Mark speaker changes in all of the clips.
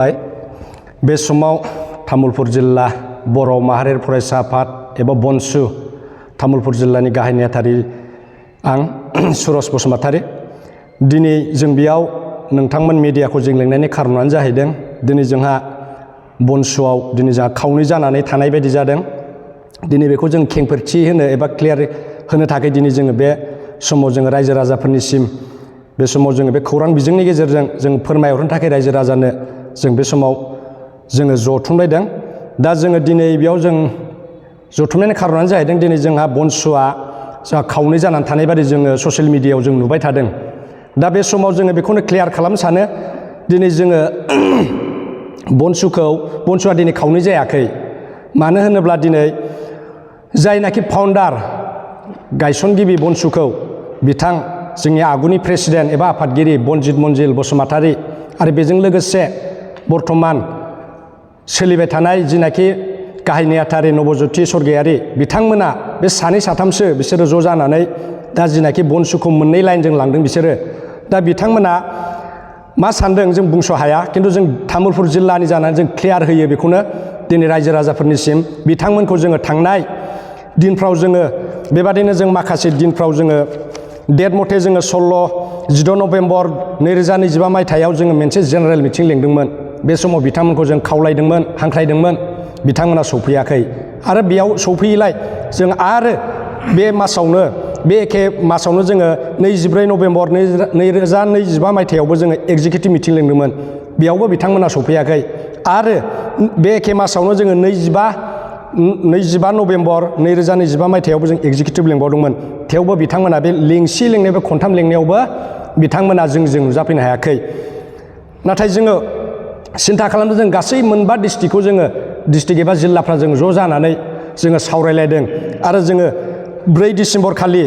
Speaker 1: बे समाव तामुलपुर जिल्ला बर' माहारियारि फरायसा आफाद एबा बनसु तामुलपुर जिल्लानि गाहाय नेहाथारि आं सुरज बसुमतारी दिनै जों बेयाव नोंथांमोन मिडियाखौ जों लिंनायनि खारनानो जाहैदों दिनै जोंहा बनसुआव दिनै जोंहा खावनै जानानै थानाय बायदि जादों दिनै बेखौ जों खेंफोरथि होनो एबा क्लियार होनो थाखाय दिनै जोङो बे समाव जोङो रायजो राजाफोरनिसिम बे समाव जोङो बे खौरां बिजोंनि गेजेरजों जों फोरमायहरनो थाखाय रायजो राजानो जों बे समाव जोङो जथुमलायदों दा जोङो दिनै बेयाव जों जथुमनायनि खारनानो जाहैदों दिनै जोंहा बनसुआ जोंहा खावनै जानानै थानाय बायदि जोङो ससियेल मिडियायाव जों नुबाय थादों दा बे समाव जोङो बेखौनो क्लियार खालामनो सानो दिनै जोङो बनसुआ दिनै खावनै जायाखै मानो होनोब्ला दिनै जायनाखि फाउन्डार गायसनगिरि बनसुखौ बिथां जोंनि आगुनि प्रेसिडेन्ट एबा आफादगिरि बनजित मन्जिल बसुमतारी आरो बेजों लोगोसे बर्थमान सोलिबाय थानाय जिनाखि गाहाय नेहाथारि नबज्योति स्वर्गियारि बिथांमोना बे सानै साथामसो बिसोरो ज' जानानै दा जिनाखि बनसुखौ मोननै लाइनजों लांदों बिसोरो दा बिथांमोना मा सानदों जों बुंस' हाया खिन्थु जों तामुलपुर जिल्लानि जानानै जों क्लियार होयो बेखौनो दिनै रायजो राजाफोरनिसिम बिथांमोनखौ जोङो थांनाय दिनफ्राव जोङो बेबादिनो जों माखासे दिनफ्राव जोङो डेट मथे जोङो 16-16 नभेम्बर 2025 मायथाइयाव जोङो मोनसे जेनेरेल मिटिं लिंदोंमोन बे समाव बिथांमोनखौ जों खावलायदोंमोन हांख्रायदोंमोन बिथांमोना सौफैयाखै आरो बेयाव सौफैयैलाय जों आरो बे मासावनो बे एखे मासावनो जोङो 24 नभेम्बर 2025 मायथाइयावबो जोङो एक्जिकिउटिभ मिटिं लिंदोंमोन बेयावबो बिथांमोना सौफैयाखै आरो बे एखे मासावनो जोङो 25 नभेम्बर 2025 मायथाइयावबो जों एक्जिकिउटिभ लिंबावदोंमोन थेवबो बिथांमोना बे लिंनाय बे खनथाम लिंनायावबो बिथांमोना जों नुजाफैनो हायाखै नाथाय जोङो सिन्था खालामदों जों गासै मोनबा डिस्ट्रिक्टखौ जोङो डिस्ट्रिक्ट एबा जिल्लाफ्रा जों ज' जानानै जोङो सावरायलायदों आरो जोङो 4 डिसेम्बर खालि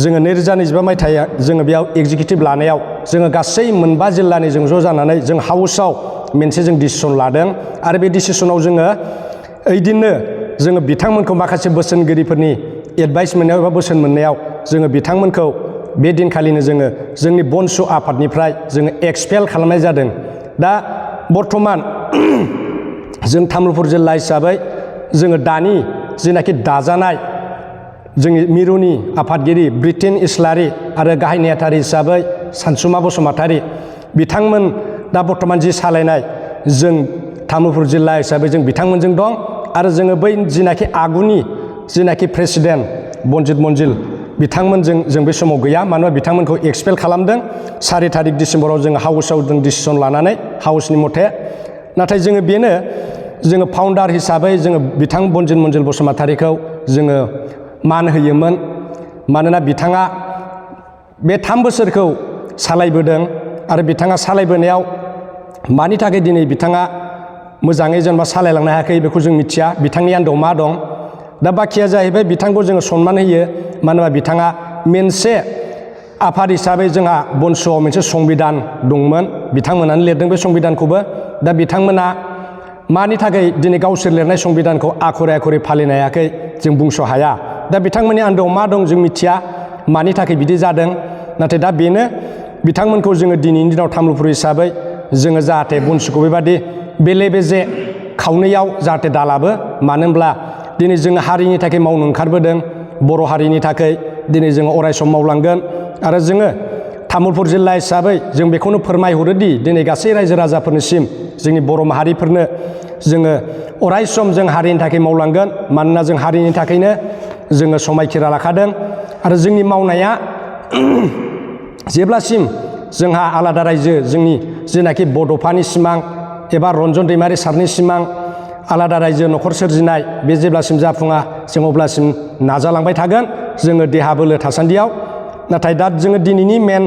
Speaker 1: जोङो 2025 मायथाइया जोङो बेयाव एक्जिकिउटिभ लानायाव जोङो गासै मोनबा जिल्लानि जों ज' जानानै जों हाउसआव मोनसे जों डिसिसन लादों आरो बे डिसिसनाव जोङो ओइदिननो जोङो बिथांमोनखौ माखासे बोसोनगिरिफोरनि एडभाइस मोननायाव एबा बोसोन मोननायाव जोङो बिथांमोनखौ बे दिनखालिनो जोङो जोंनि बनसु आफादनिफ्राय जोङो एक्सपेल खालामनाय जादों दा बर्थमान जों तामुलपुर जिल्ला हिसाबै जोङो दानि जिनाखि दाजानाय जोंनि मिरुनि आफादगिरि ब्रिटेन इस्लारि आरो गाहाय नेहाथारि हिसाबै सानसुमा बसुमतारी बिथांमोन दा बर्थमान जि सालायनाय जों तामुलपुर जिल्ला हिसाबै जों बिथांमोनजों दं आरो जोङो बै जिनाखि आगुनि जिनाखि प्रेसिडेन्ट बनजित मन्जिल बिथांमोनजों जों बे समाव गैया मानोना बिथांमोनखौ एक्सपेल खालामदों 4 तारिख डिसेम्बराव जोङो हाउसआव जों डिसिसन लानानै हाउसनि मथे नाथाय जोङो बेनो जोङो फाउन्डार हिसाबै जोङो बिथां बनजित मन्जिल बसुमतारीखौ जोङो मान होयोमोन मानोना बिथाङा बे 3 बोसोरखौ सालायबोदों आरो बिथाङा सालायबोनायाव मानि थाखाय दिनै बिथाङा मोजाङै जेनेबा सालायलांनो हायाखै बेखौ जों मिथिया बिथांनि आन्दोआव मा दं दा बाखिया जाहैबाय बिथांखौ जोङो सनमान होयो मानो होनबा बिथाङा मोनसे आफाद हिसाबै जोंहा बनसुआव मोनसे संबिधान दंमोन बिथांमोनानो लिरदों बे संबिधानखौबो दा बिथांमोना मानि थाखाय दिनै गावसोर लिरनाय संबिधानखौ आखरे आखरे फालिनो हायाखै जों बुंस' हाया दा बिथांमोननि आन्दोआव मा दं जों मिथिया मानि थाखाय बिदि जादों नाथाय दा बेनो बिथांमोनखौ जोङो दिनैनि दिनाव तामुलपुर हिसाबै जोङो जाहाथे बनसुखौ बेबादि बेले बेजे खावनैयाव जाहाथे दालाबो मानो होनब्ला दिनै जोङो हारिनि थाखाय मावनो ओंखारबोदों बर' हारिनि थाखाय दिनै जोङो अरायसम मावलांगोन आरो जोङो तामुलपुर जिल्ला हिसाबै जों बेखौनो फोरमायहरोदि दिनै गासै रायजो राजाफोरनिसिम जोंनि बर' माहारिफोरनो जोङो अरायसम जों हारिनि थाखाय मावलांगोन मानोना जों हारिनि थाखायनो जोङो समायखिरा लाखादों आरो जोंनि मावनाया जेब्लासिम जोंहा आलादा रायजो जोंनि जेनाखि बड'फानि सिमां एबा रन्जन दैमारि सारनि सिमां आलादा रायजो न'खर सोरजिनाय बे जेब्लासिम जाफुङा जों अब्लासिम नाजालांबाय थागोन जोङो देहा बोलो थासान्दियाव नाथाय दा जोङो दिनैनि मेन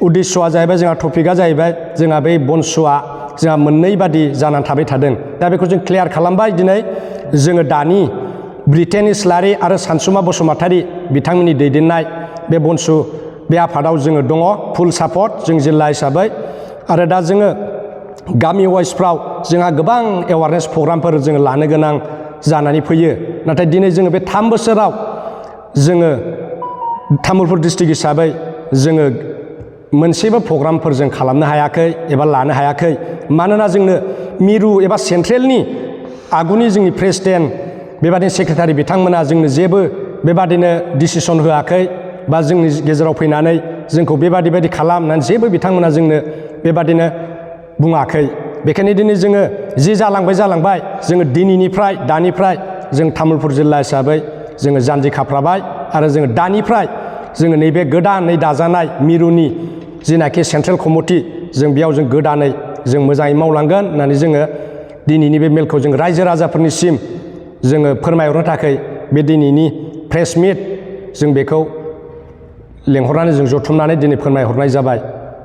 Speaker 1: उद्देस्यआ जाहैबाय जोंहा टपिकआ जाहैबाय जोंहा बै बनसुआ जोंहा मोननै बादि जानानै थाबाय थादों दा बेखौ जों क्लियार खालामबाय दिनै जोङो दानि ब्रिटेन इस्लारि आरो सानसुमा बसुमतारी बिथांमोननि दैदेननाय बे बनसु बे आफादाव जोङो दङ फुल सापर्ट जों जिल्ला हिसाबै आरो दा जोङो गामि वाइसफ्राव जोंहा गोबां एवारनेस प्रग्रामफोर जोङो लानो गोनां जानानै फैयो नाथाय दिनै जोङो बे 3 बोसोराव जोङो तामुलपुर डिस्ट्रिक्ट हिसाबै जोङो मोनसेबो प्रग्रामफोर जों खालामनो हायाखै एबा लानो हायाखै मानोना जोंनो मिरु एबा सेन्ट्रेलनि आगुनि जोंनि प्रेसिडेन्ट बेबादिनो सेक्रेटारि बिथांमोना जोंनो जेबो बेबादिनो डिसिसन होआखै बा जोंनि गेजेराव फैनानै जोंखौ बेबादि खालामनानै जेबो बिथांमोना जोंनो बेबादिनो बुङाखै। बेखायनो दिनै जोङो जि जालांबाय जोङो दिनैनिफ्राय दानिफ्राय जों तामुलपुर जिल्ला हिसाबै जोङो जानजि खाफ्राबाय आरो जोङो दानिफ्राय जोङो नैबे गोदानै दाजानाय मिरुनि जिनाखि सेन्ट्रेल कमिटि जों बेयाव जों गोदानै जों मोजाङै मावलांगोन होननानै जोङो दिनैनि बे मेलखौ जों रायजो राजाफोरनिसिम जोङो फोरमायहरनो थाखाय बे दिनैनि प्रेस मिट जों बेखौ लेंहरनानै जों जथुमनानै दिनै फोरमायहरनाय जाबाय।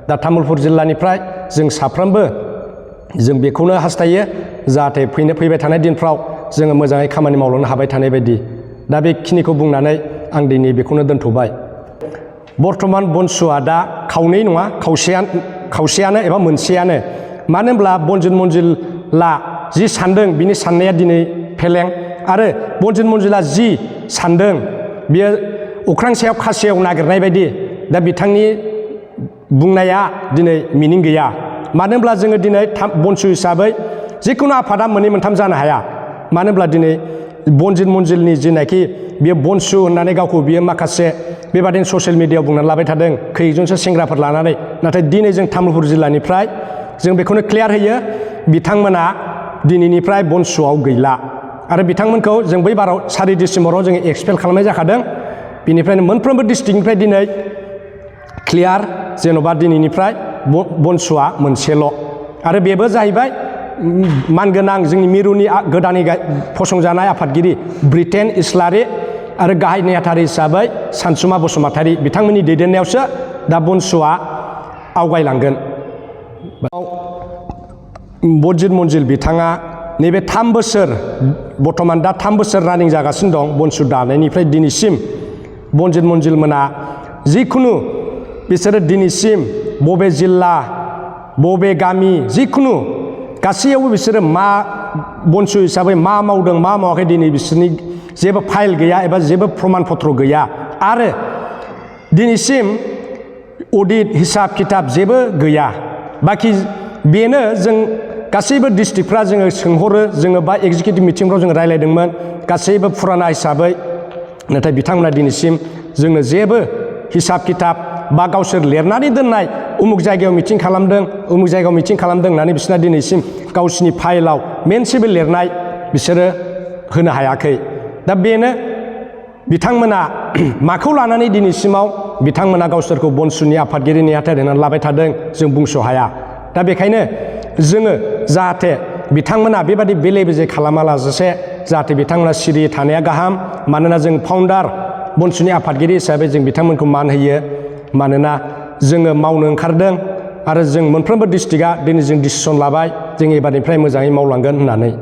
Speaker 1: दा तामुलपुर जिल्लानिफ्राय जों साफ्रोमबो जों बेखौनो हास्थायो जाहाथे फैबाय थानाय दिनफ्राव जोङो मोजाङै खामानि मावलांनो हाबाय थानाय बायदि। दा बेखिनिखौ बुंनानै आं दिनै बेखौनो दोनथ'बाय। बर्थमान बनसुआ दा खावनै नङा खावसेयानो एबा मोनसेयानो। मानो होनब्ला बनजित मन्जिला जि सानदों बिनि साननाया दिनै फेलें आरो बनजित मन्जिला जि सानदों बियो अख्रां सायाव खासेव नागिरनाय बायदि। दा बिथांनि बुंनाया दिनै मिनिं गैया। मानो होनब्ला जोङो दिनै बनसु हिसाबै जिखुनु आफादा मोननै मोनथाम जानो हाया। मानो होनब्ला दिनै बनजित मन्जिलनि जिनाखि बियो बनसु होननानै गावखौ बियो माखासे बेबादिनो ससियेल मिडियायाव बुंनानै लाबाय थादों खैजनसो सेंग्राफोर लानानै। नाथाय दिनै जों तामुलपुर जिल्लानिफ्राय जों बेखौनो क्लियार होयो बिथांमोना दिनैनिफ्राय बनसुआव गैला आरो बिथांमोनखौ जों बै बाराव 4 डिसेम्बराव जोङो एक्सपेल खालामनाय जाखादों। बिनिफ्रायनो मोनफ्रोमबो डिस्ट्रिक्टनिफ्राय दिनै क्लियार जेन'बा दिनैनिफ्राय बनसुआ मोनसेल' आरो बेबो जाहैबाय मानगोनां जोंनि मिरुनि गोदानै फसंजानाय आफादगिरि ब्रिटेन इस्लारि आरो गाहाय नेहाथारि हिसाबै सानसुमा बसुमतारी बिथांमोननि दैदेननायावसो दा बनसुआ आवगायलांगोन। बनजित मन्जिल बिथाङा नैबे 3 बोसोर बर्थमान दा 3 बोसोर रानिं जागासिनो दं बनसु दानायनिफ्राय दिनैसिम बनजित मन्जिल मोना जिखुनु बिसोरो दिनैसिम बबे जिल्ला बबे गामि जिखुनु गासैयावबो बिसोरो मा बनसु हिसाबै मा मावदों मा मावाखै दिनै बिसोरनि जेबो फाइल गैया एबा जेबो प्रमान पत्र गैया आरो दिनैसिम अडिट हिसाब खिताब जेबो गैया। बाखि बेनो जों गासैबो डिस्ट्रिक्टफ्रा जोङो सोंहरो जोङो बा एग्जिकिउटिभ मिटिंफ्राव जों रायज्लायदोंमोन गासैबो फुराना हिसाबै। नाथाय बिथांमोना दिनैसिम जोंनो जेबो हिसाब खिताब बा गावसोर लिरनानै दोननाय उमुक जायगायाव मिटिं खालामदों उमुक जायगायाव मिटिं खालामदों होननानै बिसोरना दिनैसिम गावसिनि फाइलाव मोनसेबो लिरनाय बिसोरो होनो हायाखै। दा बेनो बिथांमोना माखौ लानानै दिनैसिमाव बिथांमोना गावसोरखौ बनसुनि आफादगिरि नेहाथारि होननानै लाबाय थादों जों बुंस' हाया। दा बेखायनो जोङो जाहाथे बिथांमोना बेबादि बेले बेजे खालामालासे जाहाथे बिथांमोना सिरियै थानाया गाहाम। मानोना जों फाउन्डार बनसुनि आफादगिरि हिसाबै जों बिथांमोनखौ मान होयो। मानोना जोङो मावनो ओंखारदों आरो जों मोनफ्रोमबो डिस्ट्रिक्टआ दिनै जों डिसिसन लाबाय जों एबारनिफ्राय मोजाङै मावलांगोन होननानै।